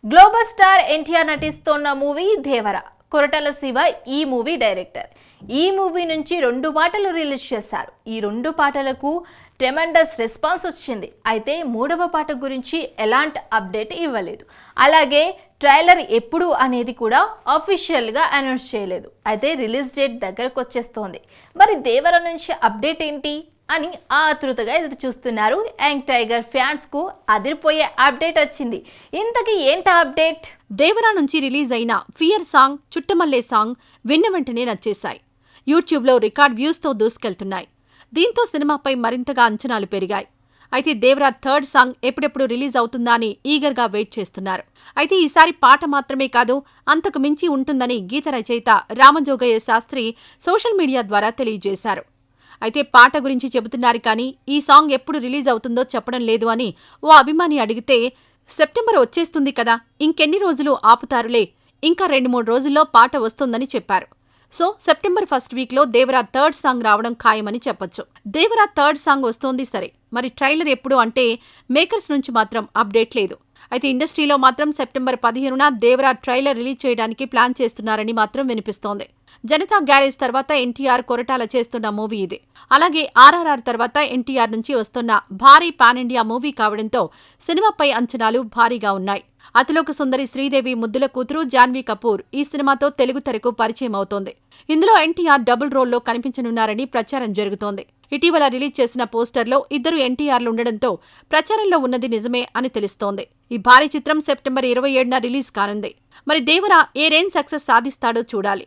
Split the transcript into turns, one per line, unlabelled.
Global star NTR నటిస్తోన్న movie దేవర. కొరటాల శివ ఈ movie director. ఈ movie నుంచి 2 పాటలు రిలీజ్ చేశారు. ఈ 2 పాటలకు ట్రెమెండస్ రెస్పాన్స్ వచ్చింది. అయితే 3వ పాట గురించి ఎలాంటి అప్డేట్ ఇవ్వలేదు. అలాగే ట్రైలర్ ఎప్పుడు అనేది కూడా అఫీషియల్గా అనౌన్స్ చేయలేదు. అయితే రిలీజ్ డేట్ దగ్గరకు వచ్చేస్తోంది. మరి దేవర నుంచి అప్డేట్ ఏంటి అని ఆతృతగా ఎదురు చూస్తున్నారు యంగ్ టైగర్ ఫ్యాన్స్ కు. అదిరిపోయే అప్డేట్ వచ్చింది. ఇంతకీ ఏంటి అప్డేట్?
దేవరా నుంచి రిలీజ్ అయిన ఫియర్ సాంగ్, చుట్టమల్లే సాంగ్ విన్న వెంటనే నచ్చేశాయి. యూట్యూబ్లో రికార్డ్ వ్యూస్తో దూసుకెళ్తున్నాయి. దీంతో సినిమాపై మరింతగా అంచనాలు పెరిగాయి. అయితే దేవరా థర్డ్ సాంగ్ ఎప్పుడెప్పుడు రిలీజ్ అవుతుందా అని ఈగర్గా వెయిట్ చేస్తున్నారు. అయితే ఈసారి పాట మాత్రమే కాదు, అంతకు మించి ఉంటుందని గీత రచయిత రామజోగయ్య శాస్త్రి సోషల్ మీడియా ద్వారా తెలియజేశారు. అయితే పాట గురించి చెబుతున్నారు కానీ ఈ సాంగ్ ఎప్పుడు రిలీజ్ అవుతుందో చెప్పడం లేదు అని ఓ అభిమాని అడిగితే, సెప్టెంబర్ వచ్చేస్తుంది కదా, ఇంకెన్ని రోజులు ఆపుతారులే, ఇంకా 2-3 రోజుల్లో పాట వస్తుందని చెప్పారు. సో సెప్టెంబర్ ఫస్ట్ వీక్లో దేవరా థర్డ్ సాంగ్ రావడం ఖాయమని చెప్పొచ్చు. దేవరా థర్డ్ సాంగ్ వస్తోంది సరే, మరి ట్రైలర్ ఎప్పుడు అంటే మేకర్స్ నుంచి మాత్రం అప్డేట్ లేదు. అయితే ఇండస్ట్రీలో మాత్రం సెప్టెంబర్ 15న దేవరా ట్రైలర్ రిలీజ్ చేయడానికి ప్లాన్ చేస్తున్నారని మాత్రం వినిపిస్తోంది. జనతా గ్యారేజ్ తర్వాత ఎన్టీఆర్ కొరటాల చేస్తున్న మూవీ ఇది. అలాగే ఆర్ఆర్ఆర్ తర్వాత ఎన్టీఆర్ నుంచి వస్తున్న భారీ పాన్ ఇండియా మూవీ కావడంతో సినిమాపై అంచనాలు భారీగా ఉన్నాయి. అతిలోక సుందరి శ్రీదేవి ముద్దుల కూతురు జాన్వీ కపూర్ ఈ సినిమాతో తెలుగు తెరకు పరిచయం అవుతోంది. ఇందులో ఎన్టీఆర్ డబుల్ రోల్లో కనిపించనున్నారని ప్రచారం జరుగుతోంది. ఇటీవల రిలీజ్ చేసిన పోస్టర్లో 2 ఎన్టీఆర్లు ఉండడంతో ప్రచారంలో ఉన్నది నిజమే అని తెలుస్తోంది. ఈ భారీ చిత్రం సెప్టెంబర్ 27న రిలీజ్ కానుంది. మరి దేవరా ఏ రేంజ్ సక్సెస్ సాధిస్తాడో చూడాలి.